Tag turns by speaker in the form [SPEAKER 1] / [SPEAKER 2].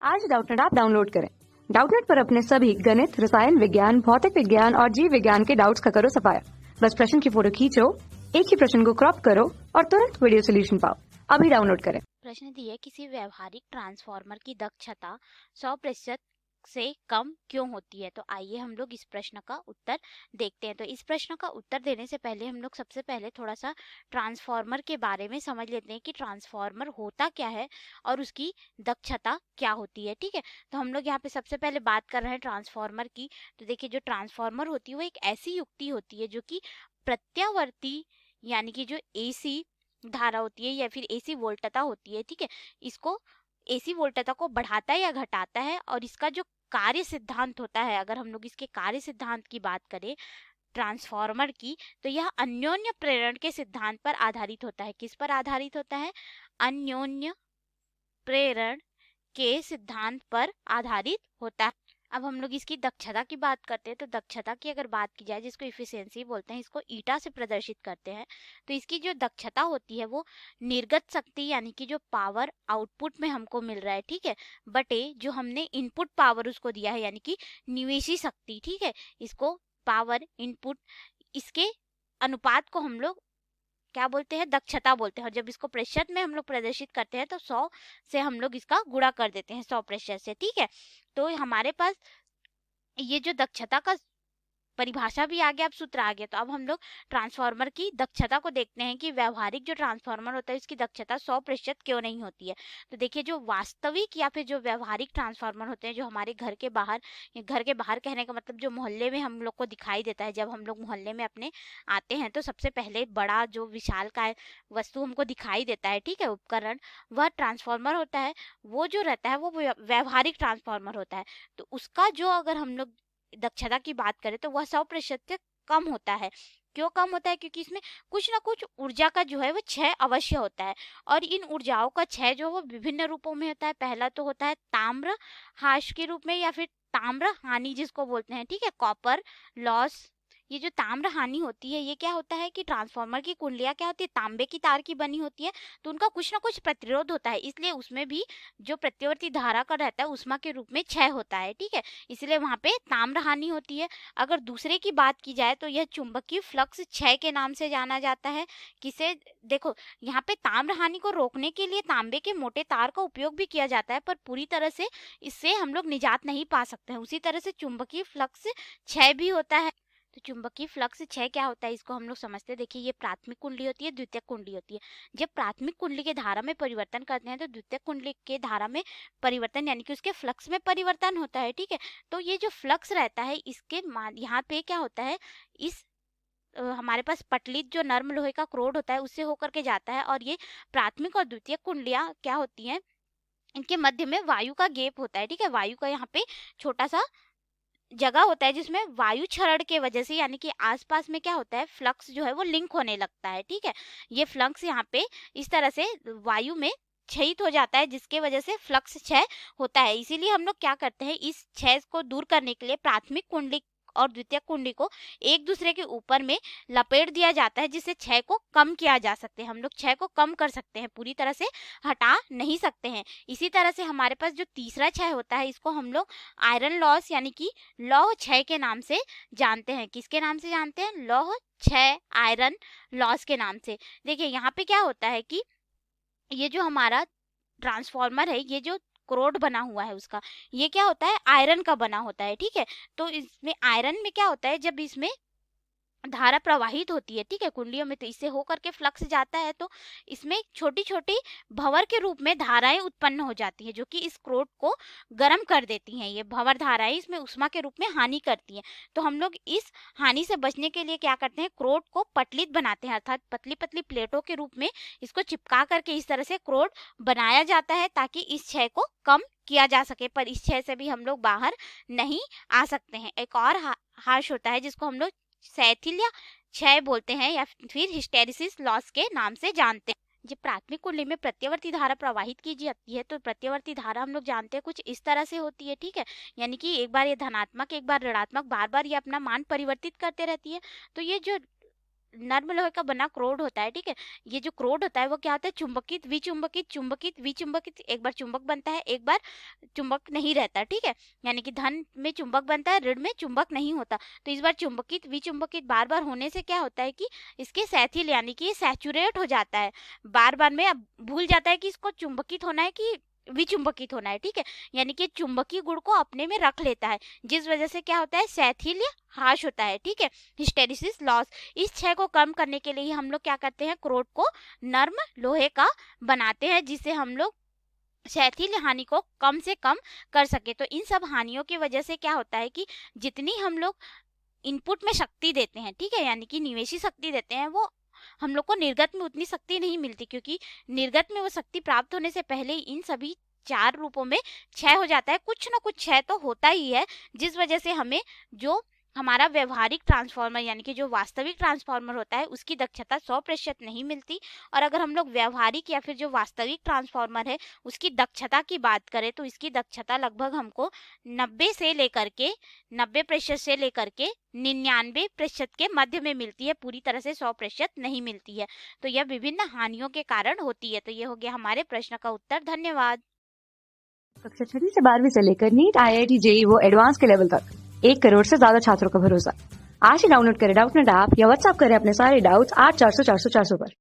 [SPEAKER 1] आज Doubtnut app download करें। Doubtnut पर अपने सभी गणित, रसायन विज्ञान, भौतिक विज्ञान और जीव विज्ञान के डाउट्स का करो सफाया। बस प्रश्न की फोटो खींचो, एक ही प्रश्न को क्रॉप करो और तुरंत वीडियो सोल्यूशन पाओ। अभी डाउनलोड करें।
[SPEAKER 2] प्रश्न दिए किसी व्यवहारिक ट्रांसफार्मर की दक्षता 100% से कम क्यों होती है। तो आइए हम लोग इस प्रश्न का उत्तर देखते हैं। तो इस प्रश्न का उत्तर देने से पहले हम लोग सबसे पहले थोड़ा सा ट्रांसफार्मर के बारे में समझ लेते हैं कि ट्रांसफार्मर होता क्या है और उसकी दक्षता क्या होती है। ठीक है, तो हम लोग यहाँ पे सबसे पहले बात कर रहे हैं ट्रांसफार्मर की। तो देखिए, जो ट्रांसफार्मर होती है वो एक ऐसी युक्ति होती है जो कि प्रत्यावर्ती यानी कि जो एसी धारा होती है या फिर एसी वोल्टता होती है, ठीक है, इसको एसी वोल्टता को बढ़ाता है या घटाता है। और इसका जो कार्य सिद्धांत होता है, अगर हम लोग इसके कार्य सिद्धांत की बात करें ट्रांसफार्मर की, तो यह अन्योन्य प्रेरण के सिद्धांत पर आधारित होता है। किस पर आधारित होता है? अन्योन्य प्रेरण के सिद्धांत पर आधारित होता है। अब हम लोग इसकी दक्षता की बात करते हैं। तो दक्षता की अगर बात की जाए, जिसको इफिशियंसी बोलते हैं, इसको ईटा से प्रदर्शित करते हैं। तो इसकी जो दक्षता होती है वो निर्गत शक्ति यानी कि जो पावर आउटपुट में हमको मिल रहा है, ठीक है, बटे जो हमने इनपुट पावर उसको दिया है यानी कि निवेशी शक्ति, ठीक है, इसको पावर इनपुट, इसके अनुपात को हम लोग क्या बोलते हैं? दक्षता बोलते हैं। और जब इसको प्रतिशत में हम लोग प्रदर्शित करते हैं तो 100 से हम लोग इसका गुणा कर देते हैं 100% से, ठीक है। तो हमारे पास ये जो दक्षता का परिभाषा भी आ गया, अब सूत्र आ गया। तो अब हम लोग ट्रांसफार्मर की दक्षता को देखते हैं कि व्यवहारिक जो ट्रांसफार्मर होता है इसकी दक्षता 100% क्यों नहीं होती है। तो देखिए, जो वास्तविक या फिर जो व्यवहारिक ट्रांसफार्मर होते हैं जो हमारे घर के बाहर, घर के बाहर कहने का मतलब जो मोहल्ले में हम लोग को दिखाई देता है, जब हम लोग मोहल्ले में अपने आते हैं तो सबसे पहले बड़ा जो विशालकाय वस्तु हमको दिखाई देता है, ठीक है, उपकरण, वह ट्रांसफार्मर होता है। वो जो रहता है वो व्यवहारिक ट्रांसफार्मर होता है। तो उसका जो अगर हम लोग दक्षता की बात करें तो वह 100% से कम होता है। क्यों कम होता है? क्योंकि इसमें कुछ ना कुछ ऊर्जा का जो है वो क्षय अवश्य होता है। और इन ऊर्जाओं का क्षय जो है वो विभिन्न रूपों में होता है। पहला तो होता है ताम्र हाश के रूप में या फिर ताम्र हानि जिसको बोलते हैं, ठीक है, कॉपर लॉस। ये जो ताम्र हानि होती है ये क्या होता है कि ट्रांसफार्मर की कुंडलियां क्या होती है? तांबे की तार की बनी होती है, तो उनका कुछ ना कुछ प्रतिरोध होता है, इसलिए उसमें भी जो प्रत्यावर्ती धारा का रहता है उष्मा के रूप में क्षय होता है, ठीक है, इसलिए वहां पे ताम्र हानि होती है। अगर दूसरे की बात की जाए तो यह चुंबकीय फ्लक्स क्षय के नाम से जाना जाता है। किसे? देखो, यहाँ पे ताम्र हानि को रोकने के लिए तांबे के मोटे तार का उपयोग भी किया जाता है, पर पूरी तरह से इससे हम लोग निजात नहीं पा सकते हैं। उसी तरह से चुंबकीय फ्लक्स क्षय भी होता है। तो चुंबकीय फ्लक्स क्षय क्या होता है इसको हम लोग समझते हैं। देखिए, ये प्राथमिक कुंडली होती है, द्वितीयक कुंडली होती है। जब प्राथमिक कुंडली के धारा में परिवर्तन करते हैं तो द्वितीयक कुंडली के धारा में परिवर्तन यानी कि उसके फ्लक्स में परिवर्तन होता है, ठीक है। तो ये जो फ्लक्स रहता है इसके यहाँ पे क्या होता है, इस हमारे पास पटलित जो नर्म लोहे का क्रोड होता है उससे होकर के जाता है। और ये प्राथमिक और द्वितीयक कुंडलियां क्या होती हैं, इनके मध्य में वायु का गैप होता है, ठीक है, वायु का यहाँ पे छोटा सा जगह होता है जिसमें वायु क्षरण के वजह से यानी कि आसपास में क्या होता है, फ्लक्स जो है वो लिंक होने लगता है, ठीक है। ये फ्लक्स यहाँ पे इस तरह से वायु में क्षयित हो जाता है जिसके वजह से फ्लक्स क्षय होता है। इसीलिए हम लोग क्या करते हैं, इस क्षय को दूर करने के लिए प्राथमिक कुंडली और द्वितीयक कुंडली को एक दूसरे के ऊपर में लपेट दिया जाता है, जिससे क्षय को कम किया जा सकते हैं। हम लोग क्षय को कम कर सकते हैं, पूरी तरह से हटा नहीं सकते हैं। इसी तरह से हमारे पास जो तीसरा क्षय होता है इसको हम लोग आयरन लॉस यानी कि लौह क्षय के नाम से जानते हैं। किसके नाम से जानते हैं? लौह क्षय, आयरन लॉस के नाम से। देखिए, यहाँ पे क्या होता है कि ये जो हमारा ट्रांसफार्मर है, ये जो क्रोड बना हुआ है उसका, ये क्या होता है? आयरन का बना होता है, ठीक है। तो इसमें आयरन में क्या होता है, जब इसमें धारा प्रवाहित होती है, ठीक है, कुंडलियों में, तो इससे होकर के फ्लक्स जाता है तो इसमें छोटी छोटी भंवर के रूप में धाराएं उत्पन्न हो जाती है जो कि इस क्रोड को गर्म कर देती हैं। ये भंवर धाराएं इसमें उष्मा के रूप में हानि करती हैं। तो हम लोग इस हानि से बचने के लिए क्या करते हैं, क्रोड को पतलित बनाते हैं, अर्थात पतली पतली प्लेटों के रूप में इसको चिपका करके इस तरह से क्रोड बनाया जाता है ताकि इस क्षय को कम किया जा सके। पर इस क्षय से भी हम लोग बाहर नहीं आ सकते हैं। एक और हाश होता है जिसको हम लोग शैथिल या क्षय बोलते हैं या फिर हिस्टेरिसिस लॉस के नाम से जानते हैं। जब प्राथमिक कुंडली में प्रत्यावर्ती धारा प्रवाहित की जाती है तो प्रत्यावर्ती धारा हम लोग जानते हैं कुछ इस तरह से होती है, ठीक है, यानी कि एक बार ये धनात्मक एक बार ऋणात्मक, बार बार ये अपना मान परिवर्तित करते रहती है। तो ये जो नर्म लोहे का बना क्रोड होता है, ठीक है। ये जो क्रोड होता है वो क्या होता है, चुंबकित विचुंबकित चुंबकित विचुंबकित, एक बार चुंबक बनता है एक बार चुंबक नहीं रहता, ठीक है। यानी कि धन में चुंबक बनता है, ऋण में चुंबक नहीं होता। तो इस बार चुंबकित विचुंबकित बार बार होने से क्या होता है कि इसके सैथिल यानी कि ये सैचुरेट हो जाता है, बार बार में अब भूल जाता है कि इसको चुंबकित होना है कि विचुंबकित होना है, ठीक है। यानी कि चुंबकीय गुण को अपने में रख लेता है, जिस वजह से क्या होता है, सैथिल्य ह्रास होता है, ठीक है, हिस्टेरिसिस लॉस। इस क्षय को कम करने के लिए हम लोग क्या करते हैं, क्रोड को नर्म लोहे का बनाते हैं, जिससे हम लोग सैथिल्य हानि को कम से कम कर सके। तो इन सब हानियों की वजह से क्या होता है कि जितनी हम लोग इनपुट में शक्ति देते हैं, ठीक है, यानी कि निवेशी शक्ति देते हैं, वो हम लोग को निर्गत में उतनी शक्ति नहीं मिलती, क्योंकि निर्गत में वो शक्ति प्राप्त होने से पहले ही इन सभी 4 रूपों में क्षय हो जाता है, कुछ ना कुछ क्षय तो होता ही है, जिस वजह से हमें जो हमारा व्यवहारिक ट्रांसफार्मर यानी कि जो वास्तविक ट्रांसफार्मर होता है उसकी दक्षता 100% नहीं मिलती। और अगर हम लोग व्यवहारिक या फिर जो वास्तविक ट्रांसफार्मर है उसकी दक्षता की बात करें तो इसकी दक्षता लगभग हमको 90 से लेकर के 90% से लेकर के 99% के मध्य में मिलती है, पूरी तरह से 100% नहीं मिलती है। तो यह विभिन्न हानियों के कारण होती है। तो ये हो गया हमारे प्रश्न का उत्तर। धन्यवाद।
[SPEAKER 1] कक्षा 6वीं से 12वीं से लेकर नीट, IIT, JEE वो एडवांस के लेवल तक 1 करोड़ से ज्यादा छात्रों का भरोसा। आज ही डाउनलोड करें डाउटनेट ऐप या व्हाट्सएप करें अपने सारे डाउट्स 8400 400 400 पर।